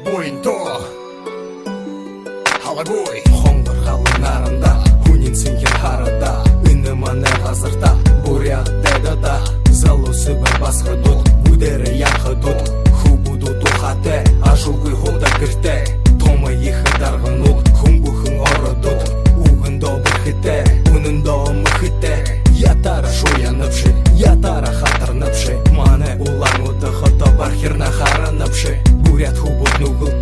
бойынто Халабой Хоңғыр халынарында Хунин сенген харада Үні маны ғазырда Бурят дедада Залу сыбыр басқы дұт Будері яқы дұт Хубуду тухате Ажуғы хода кірте Томы ехы дарғын ұт Хумбухын оры дұт Уғын добыр хите Унын доымы хите Ятара шуянıпшы Ятара хатырныпшы Маны улан ұды хыто бархирна харыныпшы Бурят хубут нугыл